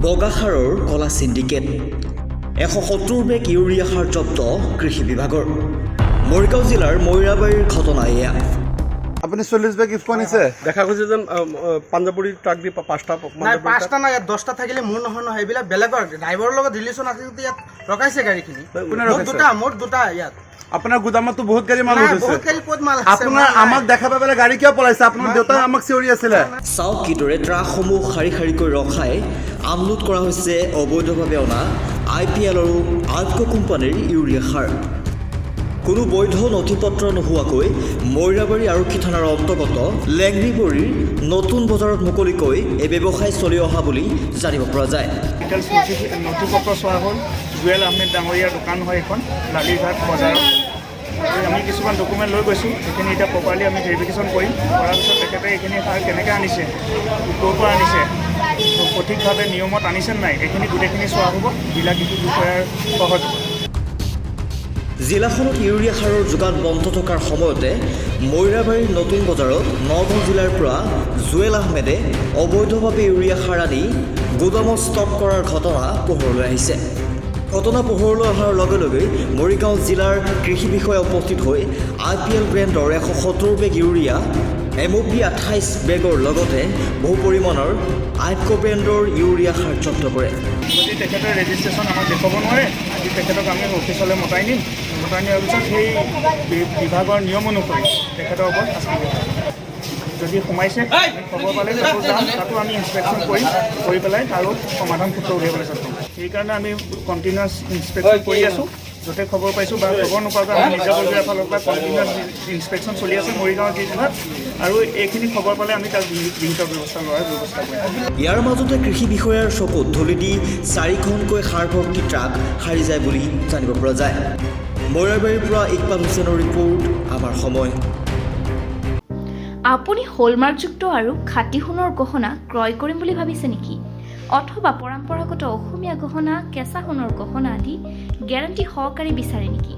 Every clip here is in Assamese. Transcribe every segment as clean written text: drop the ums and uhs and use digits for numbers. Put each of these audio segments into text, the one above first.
বগাসাৰৰ কলা সিন্ডিকেট 170 বেগ ইউৰিয়া সাৰ জব্দ কৃষি বিভাগৰ মৰিগাঁও জিলাৰ মৈৰাবাৰীৰ ঘটনা এয়া আপুনি 40 বেগ ইফকো নিছে দেখা গৈছে যে পাঞ্জাবৰী ট্ৰাক দি পাঁচটা নাই পাঁচটা নাই 10টা থাকিলে মোৰ নহয় নহয় এইবিলাক বেলেগৰ ড্ৰাইভাৰৰ লগত ৰিলেশ্যন আছে যদি ইয়াত ৰখাইছে গাড়ীখিনি মোৰ দুটা ইয়াত আপোনাৰ গুদামতো বহুত গাড়ী মাল হৈছে বহুত গাড়ী ক'ত মাল আছে আপোনাৰ আমাক দেখা পাবলৈ গাড়ী কিয় পলাইছে আপোনাৰ দেউতাই আমাক চিঞৰি আছিলে চাওক কিদৰে ট্ৰাকসমূহ শাৰী শাৰীকৈ ৰখাই আমলোড কৰা হৈছে অবৈধভাৱে অনা IPL আৰু আইপকো কোম্পানীৰ ইউৰিয়া সাৰ কোনো বৈধ নথিপত্ৰ নোহোৱাকৈ মৈৰাবাৰী আৰক্ষী থানাৰ অন্তৰ্গত লেংৰিবৰীৰ নতুন বজাৰত মুকলিকৈ এই ব্যৱসায় চলি অহা বুলি জানিব পৰা যায় নথিপত্ৰ চোৱা হ'ল জুৱেল আহমেদ ডাঙৰীয়াৰ দোকান হয় এখন লালিঘাট বজাৰত আমি কিছুমান ডকুমেণ্ট লৈ গৈছোঁ সেইখিনি এতিয়া প্ৰপাৰলি আমি ভেৰিফিকেশ্যন কৰিম কৰাৰ পিছত তেখেতে এইখিনি সাৰ কেনেকৈ আনিছে ক'ৰ পৰা আনিছে সঠিকভাৱে নিয়মত আনিছে নাই এইখিনি গোটেইখিনি চোৱা হ'ব জিলা কৃষি বিষয়াৰ সহযোগ জিলাখনত ইউৰিয়া সাৰৰ যোগান বন্ধ থকাৰ সময়তে মৈৰাবাৰীৰ নতুন বজাৰত নগাঁও জিলাৰ পৰা জুৱেল আহমেদে অবৈধভাৱে ইউৰিয়া সাৰ আনি গোদামত ষ্টক কৰাৰ ঘটনা পোহৰলৈ আহিছে ঘটনা পোহৰলৈ অহাৰ লগে লগে মৰিগাঁও জিলাৰ কৃষি বিষয়া উপস্থিত হৈ IPL ব্ৰেণ্ডৰ 170 বেগ ইউৰিয়া MOP 28 বেগৰ লগতে বহু পৰিমাণৰ আইপকো ব্ৰেণ্ডৰ ইউৰিয়া সাৰ জব্দ কৰে যদি তেখেতে ৰেজিষ্ট্ৰেশ্যন আমাক দেখুৱাব নোৱাৰে আজি তেখেতক আমি অফিচলৈ মতাই নিম মতাই নিয়াৰ পিছত সেই বিভাগৰ নিয়ম অনুসৰি তেখেতৰ ওপৰত শাস্তি দিয়া যদি সোমাইছে খবৰ পালে তাতো যাম তাতো আমি ইনস্পেকশ্যন কৰি পেলাই তাৰো সমাধান সূত্ৰ উলিয়াবলৈ চেষ্টা কৰিম সেইকাৰণে আমি কণ্টিনিউৱাছ ইনস্পেকশ্যন কৰি আছোঁ য'তে খবৰ পাইছোঁ বা খবৰ নোপোৱাকৈ আমি নিজাববীয়াৰ ফালৰ পৰা কণ্টিনিউৱাছ ইনস্পেকশ্যন চলি আছে মৰিগাঁও জিলাত আৰু এইখিনি খবৰ পালে আমি তাক বিহিত ব্যৱস্থা লোৱাৰ ব্যৱস্থা কৰিম ইয়াৰ মাজতে কৃষি বিষয়াৰ চকুত ধূলি দি 4খনকৈ সাৰ ভৰ্তি ট্ৰাক সাৰি যায় বুলি জানিব পৰা যায় মৈৰাবাৰীৰ পৰা ইকবাল হুছেইনৰ ৰিপৰ্ট আমাৰ সময় আপুনি হলমাৰ্কযুক্ত আৰু খাটি সোণৰ গহনা ক্ৰয় কৰিম বুলি ভাবিছে নেকি অথবা পৰম্পৰাগত অসমীয়া গহনা কেঁচা সোণৰ গহনা আদি গ্যাৰাণ্টি সহকাৰে বিচাৰে নেকি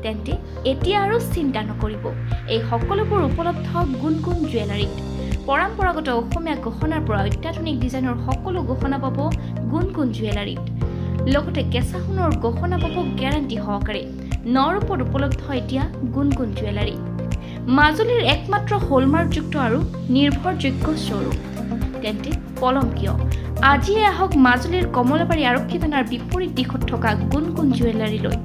তেন্তে এতিয়া আৰু চিন্তা নকৰিব এই সকলোবোৰ উপলব্ধ গুণগুণ জুৱেলাৰীত পৰম্পৰাগত অসমীয়া গহনাৰ পৰা অত্যাধুনিক ডিজাইনৰ সকলো গহনা পাব গুণগুণ জুৱেলাৰীত লগতে কেঁচা সোণৰ গহনা পাব গ্যাৰাণ্টি সহকাৰে নৰূপত উপলব্ধ এতিয়া গুণগুণ জুৱেলাৰী মাজুলীৰ একমাত্ৰ হলমাৰ্কযুক্ত আৰু নিৰ্ভৰযোগ্য শ্ব'ৰুম তেন্তে পলম কিয় আজিয়ে আহক মাজুলীৰ কমলাবাৰী আৰক্ষী থানাৰ বিপৰীত দিশত থকা গুণগুণ জুৱেলাৰীলৈ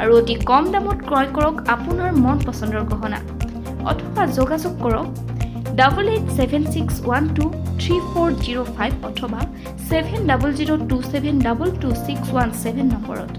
আৰু অতি কম দামত ক্ৰয় কৰক আপোনাৰ মন পচন্দৰ গহনা অথবা যোগাযোগ কৰক 8876123405 অথবা 7002722617 নম্বৰত